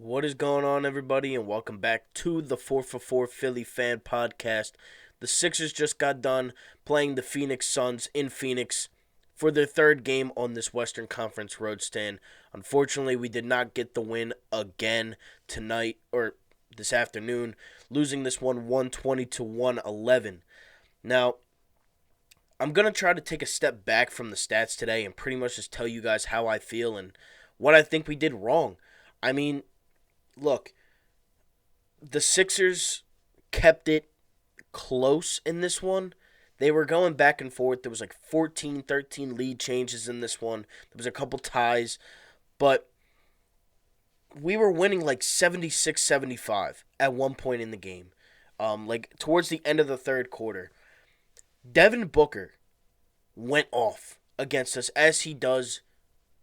What is going on, everybody, and welcome back to the 4 for 4 Philly Fan Podcast. The Sixers just got done playing the Phoenix Suns in Phoenix for their third game on this Western Conference road stand. Unfortunately, we did not get the win again tonight, or this afternoon, losing this one 120 to 111. Now, I'm going to try to take a step back from the stats today and pretty much just tell you guys how I feel and what I think we did wrong. I mean, look, the Sixers kept it close in this one. They were going back and forth. There was like 14, 13 lead changes in this one. There was a couple ties. But we were winning like 76-75 at one point in the game. Like towards the end of the third quarter. Devin Booker went off against us as he does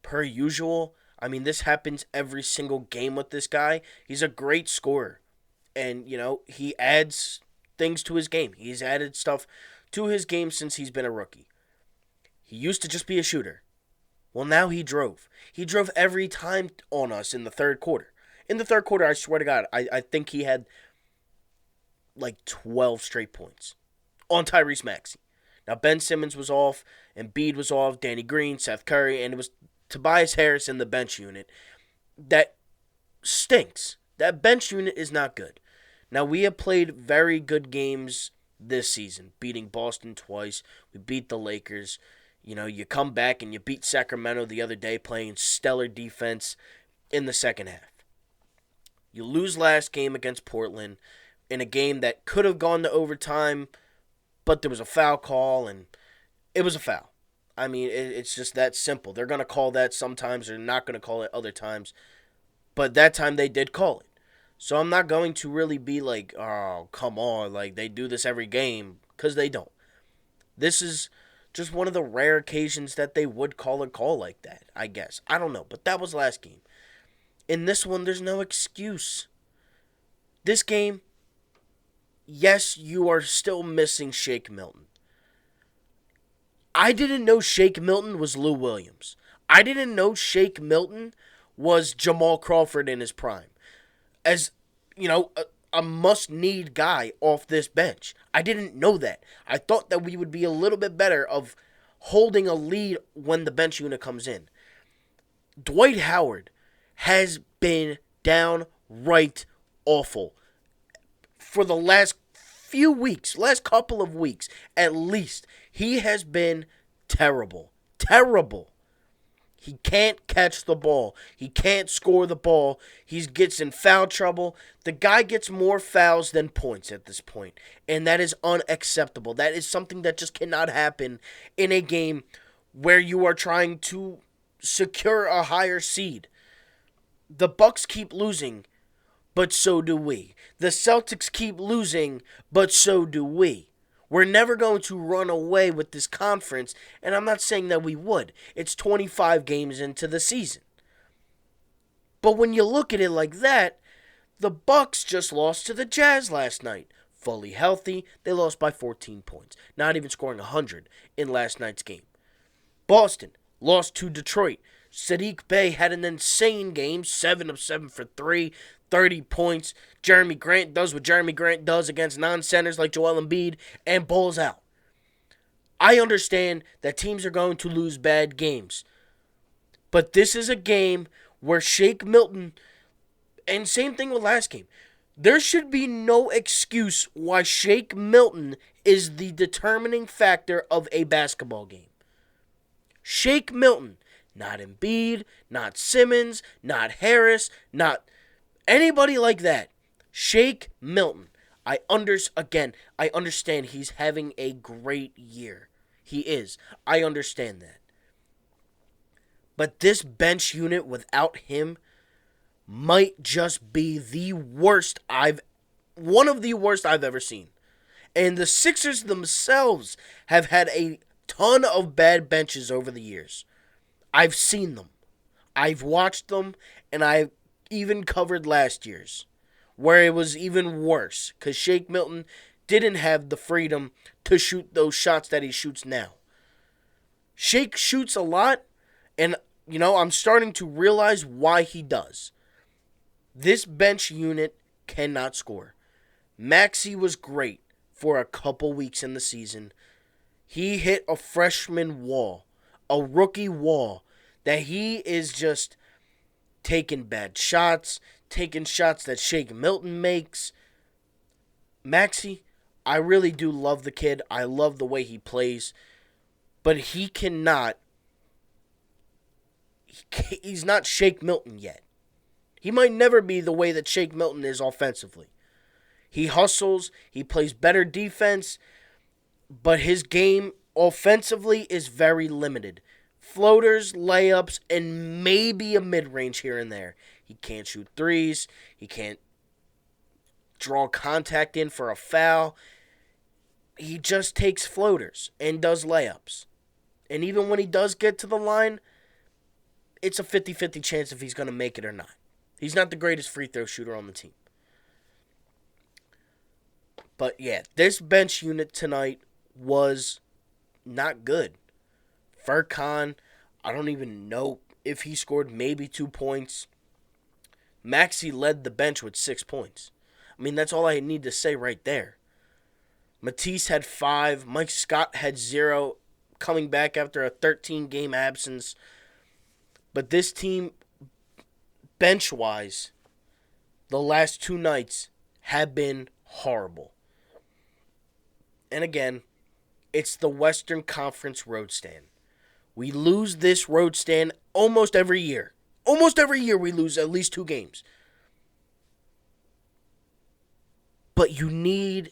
per usual. I mean, this happens every single game with this guy. He's a great scorer. And, he adds things to his game. He's added stuff to his game since he's been a rookie. He used to just be a shooter. Well, now he drove. He drove every time on us in the third quarter. In the third quarter, I swear to God, I think he had like 12 straight points on Tyrese Maxey. Now, Ben Simmons was off, Embiid was off, Danny Green, Seth Curry, and it was Tobias Harris in the bench unit. That stinks. That bench unit is not good. Now, we have played very good games this season, beating Boston twice. We beat the Lakers. You come back and you beat Sacramento the other day playing stellar defense in the second half. You lose last game against Portland in a game that could have gone to overtime, but there was a foul call, and it was a foul. I mean, it's just that simple. They're going to call that sometimes. They're not going to call it other times. But that time they did call it. So I'm not going to really be like, oh, come on, like they do this every game, because they don't. This is just one of the rare occasions that they would call a call like that, I guess. I don't know, but that was last game. In this one, there's no excuse. This game, yes, you are still missing Shake Milton. I didn't know Shake Milton was Lou Williams. I didn't know Shake Milton was Jamal Crawford in his prime. As, a must-need guy off this bench. I didn't know that. I thought that we would be a little bit better of holding a lead when the bench unit comes in. Dwight Howard has been downright awful for the last few weeks, last couple of weeks at least. He has been terrible. Terrible. He can't catch the ball. He can't score the ball. He gets in foul trouble. The guy gets more fouls than points at this point, and that is unacceptable. That is something that just cannot happen in a game where you are trying to secure a higher seed. The Bucks keep losing, but so do we. The Celtics keep losing, but so do we. We're never going to run away with this conference, and I'm not saying that we would. It's 25 games into the season. But when you look at it like that, the Bucks just lost to the Jazz last night. Fully healthy, they lost by 14 points, not even scoring 100 in last night's game. Boston lost to Detroit. Sadiq Bey had an insane game, 7 of 7 for 3, 30 points. Jeremy Grant does what Jeremy Grant does against non-centers like Joel Embiid and balls out. I understand that teams are going to lose bad games. But this is a game where Shake Milton, and same thing with last game, there should be no excuse why Shake Milton is the determining factor of a basketball game. Shake Milton, not Embiid, not Simmons, not Harris, not anybody like that. Shake Milton. I understand he's having a great year. He is. I understand that. But this bench unit without him might just be one of the worst I've ever seen. And the Sixers themselves have had a ton of bad benches over the years. I've seen them. I've watched them, and I've even covered last year's, where it was even worse, because Shake Milton didn't have the freedom to shoot those shots that he shoots now. Shake shoots a lot, and, I'm starting to realize why he does. This bench unit cannot score. Maxey was great for a couple weeks in the season. He hit a freshman wall, a rookie wall, that he is just taking bad shots, taking shots that Shake Milton makes. Maxey, I really do love the kid. I love the way he plays. But he cannot. He's not Shake Milton yet. He might never be the way that Shake Milton is offensively. He hustles. He plays better defense. But his game offensively is very limited. Floaters, layups, and maybe a mid-range here and there. He can't shoot threes. He can't draw contact in for a foul. He just takes floaters and does layups. And even when he does get to the line, it's a 50-50 chance if he's going to make it or not. He's not the greatest free throw shooter on the team. But yeah, this bench unit tonight was not good. Furkan, I don't even know if he scored maybe 2 points. Maxey led the bench with 6 points. I mean, that's all I need to say right there. Matisse had 5. Mike Scott had 0, coming back after a 13-game absence. But this team, bench-wise, the last 2 nights have been horrible. And again, it's the Western Conference road stand. We lose this road stand almost every year. Almost every year we lose at least 2 games. But you need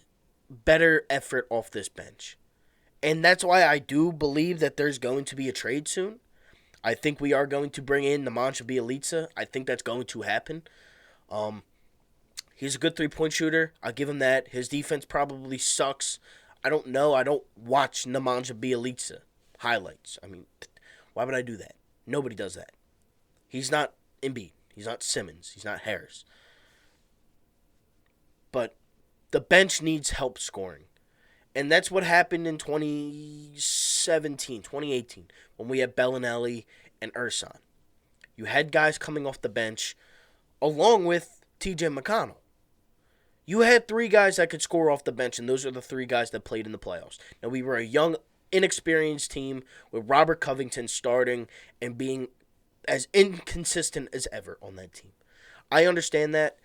better effort off this bench. And that's why I do believe that there's going to be a trade soon. I think we are going to bring in Nemanja Bjelica. I think that's going to happen. He's a good 3-point shooter. I'll give him that. His defense probably sucks. I don't know. I don't watch Nemanja Bjelica highlights. I mean, why would I do that? Nobody does that. He's not Embiid. He's not Simmons. He's not Harris. But the bench needs help scoring. And that's what happened in 2018, when we had Bellinelli and Ersan. You had guys coming off the bench along with TJ McConnell. You had 3 guys that could score off the bench, and those are the 3 guys that played in the playoffs. Now, we were a young, inexperienced team with Robert Covington starting and being as inconsistent as ever on that team. I understand that,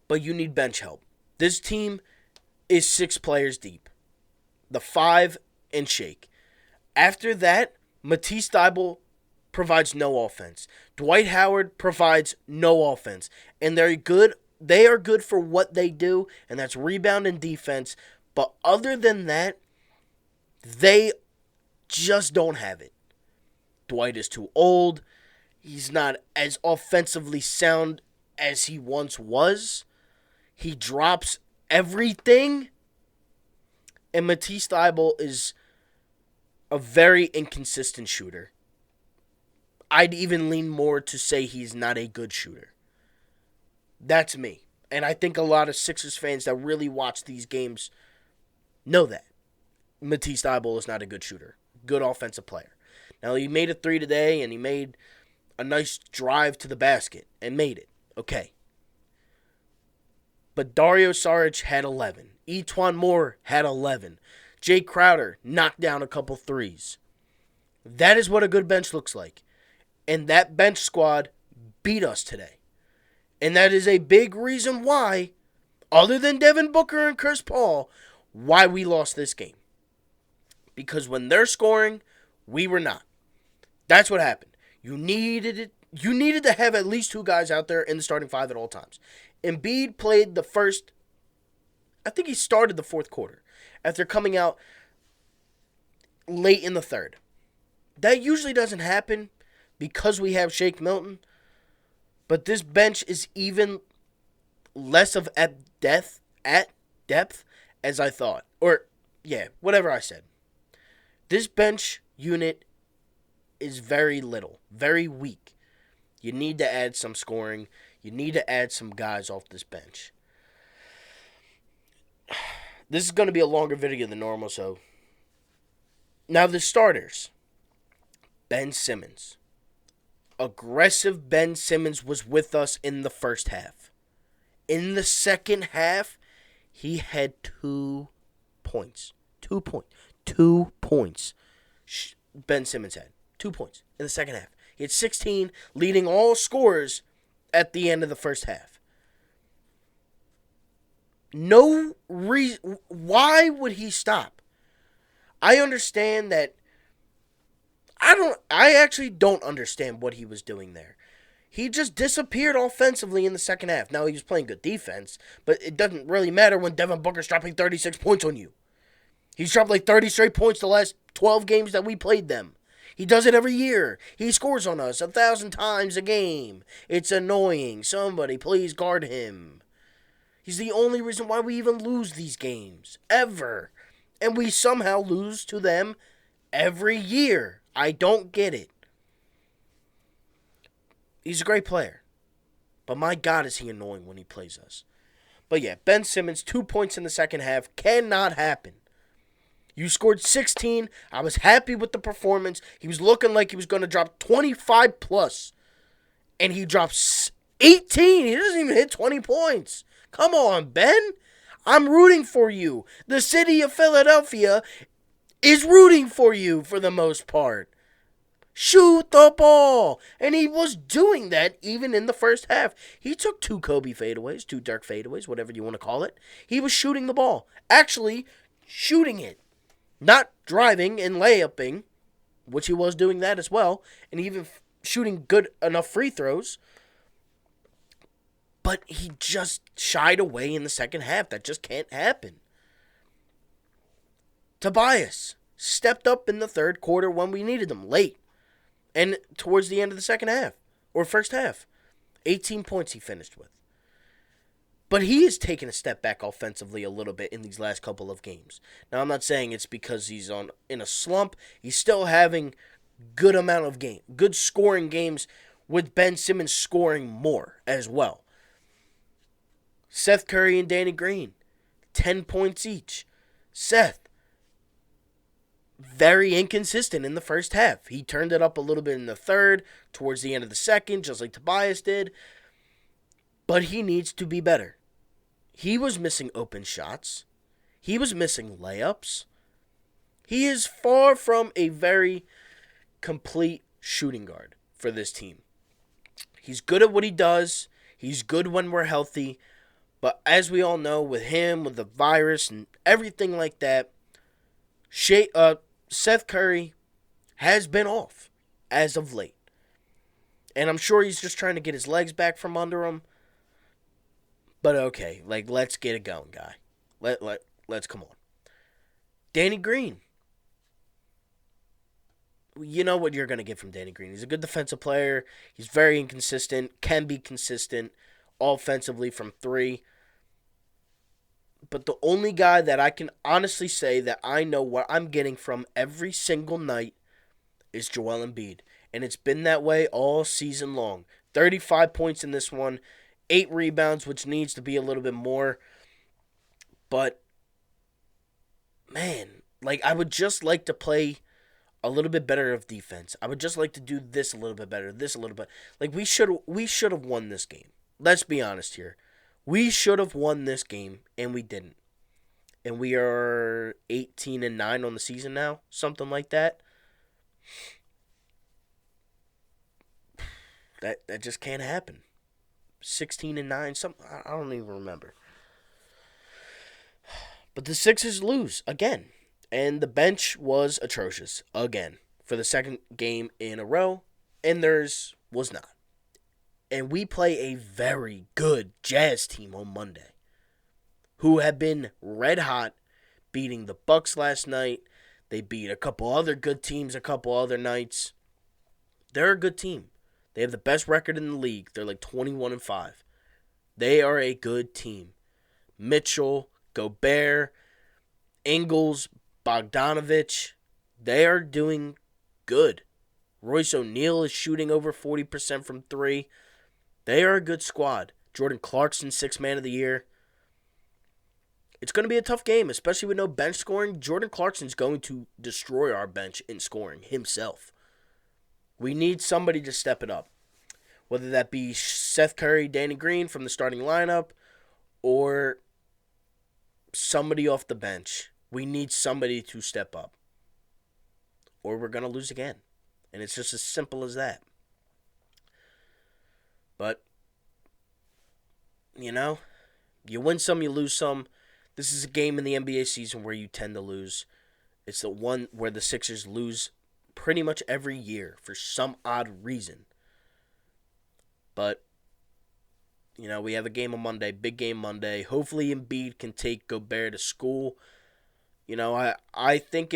but you need bench help. This team is 6 players deep. The 5 and Shake. After that, Matisse Thybulle provides no offense. Dwight Howard provides no offense. And they are good for what they do, and that's rebound and defense. But other than that, they just don't have it. Dwight is too old. He's not as offensively sound as he once was. He drops everything. And Matisse Thybulle is a very inconsistent shooter. I'd even lean more to say he's not a good shooter. That's me. And I think a lot of Sixers fans that really watch these games know that. Matisse Thybulle is not a good shooter. Good offensive player. Now, he made a 3 today, and he made a nice drive to the basket and made it. Okay. But Dario Saric had 11. Etuan Moore had 11. Jay Crowder knocked down a couple threes. That is what a good bench looks like. And that bench squad beat us today. And that is a big reason why, other than Devin Booker and Chris Paul, why we lost this game. Because when they're scoring, we were not. That's what happened. You needed it. You needed to have at least 2 guys out there in the starting 5 at all times. Embiid played the first, I think he started the 4th quarter after coming out late in the 3rd. That usually doesn't happen because we have Shake Milton. But this bench is even less of at depth as I thought. Or, yeah, whatever I said. This bench unit is very little, very weak. You need to add some scoring. You need to add some guys off this bench. This is going to be a longer video than normal, so. Now the starters. Ben Simmons. aggressive Ben Simmons was with us in the first half. In the second half, he had 2 points. 2 points. 2 points. Ben Simmons had 2 points in the second half. He had 16, leading all scorers at the end of the first half. No reason. Why would he stop? I understand that. I actually don't understand what he was doing there. He just disappeared offensively in the second half. Now, he was playing good defense, but it doesn't really matter when Devin Booker's dropping 36 points on you. He's dropped like 30 straight points the last 12 games that we played them. He does it every year. He scores on us 1,000 times a game. It's annoying. Somebody please guard him. He's the only reason why we even lose these games. Ever. And we somehow lose to them every year. I don't get it. He's a great player. But my God, is he annoying when he plays us. But yeah, Ben Simmons, 2 points in the second half. Cannot happen. You scored 16. I was happy with the performance. He was looking like he was going to drop 25 plus. And he drops 18. He doesn't even hit 20 points. Come on, Ben. I'm rooting for you. The city of Philadelphia is rooting for you for the most part. Shoot the ball. And he was doing that even in the first half. He took 2 Kobe fadeaways, 2 Dirk fadeaways, whatever you want to call it. He was shooting the ball. Actually, shooting it. Not driving and layupping, which he was doing that as well, and even shooting good enough free throws. But he just shied away in the second half. That just can't happen. Tobias stepped up in the third quarter when we needed him, late. And towards the end of the second half, or first half. 18 points he finished with. But he has taken a step back offensively a little bit in these last couple of games. Now, I'm not saying it's because he's in a slump. He's still having good amount of good scoring games with Ben Simmons scoring more as well. Seth Curry and Danny Green, 10 points each. Seth, very inconsistent in the first half. He turned it up a little bit in the third, towards the end of the second, just like Tobias did. But he needs to be better. He was missing open shots. He was missing layups. He is far from a very complete shooting guard for this team. He's good at what he does. He's good when we're healthy. But as we all know, with him, with the virus and everything like that, Seth Curry has been off as of late. And I'm sure he's just trying to get his legs back from under him. But okay, let's get it going, guy. Let's come on. Danny Green. You know what you're going to get from Danny Green. He's a good defensive player. He's very inconsistent. Can be consistent offensively from 3. But the only guy that I can honestly say that I know what I'm getting from every single night is Joel Embiid. And it's been that way all season long. 35 points in this one. 8 rebounds, which needs to be a little bit more. But, man, I would just like to play a little bit better of defense. I would just like to do this a little bit better, this a little bit. We should have won this game. Let's be honest here. We should have won this game, and we didn't. And we are 18-9 on the season now, something like that. That just can't happen. 16-9, something I don't even remember. But the Sixers lose again, and the bench was atrocious again for the second game in a row, and theirs was not. And we play a very good Jazz team on Monday, who have been red hot, beating the Bucks last night. They beat a couple other good teams a couple other nights. They're a good team. They have the best record in the league. They're 21-5. They are a good team. Mitchell, Gobert, Ingles, Bogdanovich, they are doing good. Royce O'Neal is shooting over 40% from 3. They are a good squad. Jordan Clarkson, 6th man of the year. It's going to be a tough game, especially with no bench scoring. Jordan Clarkson's going to destroy our bench in scoring himself. We need somebody to step it up. Whether that be Seth Curry, Danny Green from the starting lineup, or somebody off the bench. We need somebody to step up, or we're going to lose again. And it's just as simple as that. But, you know, you win some, you lose some. This is a game in the NBA season where you tend to lose. It's the one where the Sixers lose pretty much every year for some odd reason. But, you know, we have a game on Monday, big game Monday. Hopefully Embiid can take Gobert to school. You know, I think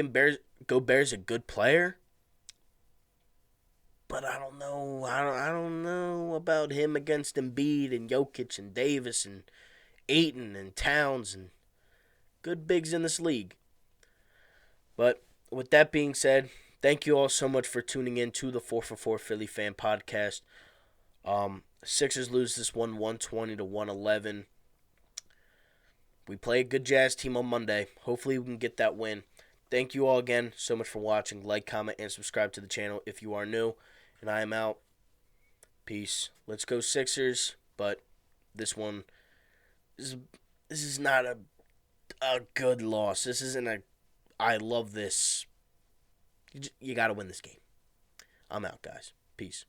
Gobert's a good player. But I don't know. I don't know about him against Embiid and Jokic and Davis and Ayton and Towns and good bigs in this league. But with that being said, thank you all so much for tuning in to the 4 for 4 Philly Fan Podcast. Sixers lose this one 120 to 111. We play a good Jazz team on Monday. Hopefully we can get that win. Thank you all again so much for watching. Like, comment, and subscribe to the channel if you are new. And I am out. Peace. Let's go Sixers. But this one, this is not a good loss. This isn't a I love this. You got to win this game. I'm out, guys. Peace.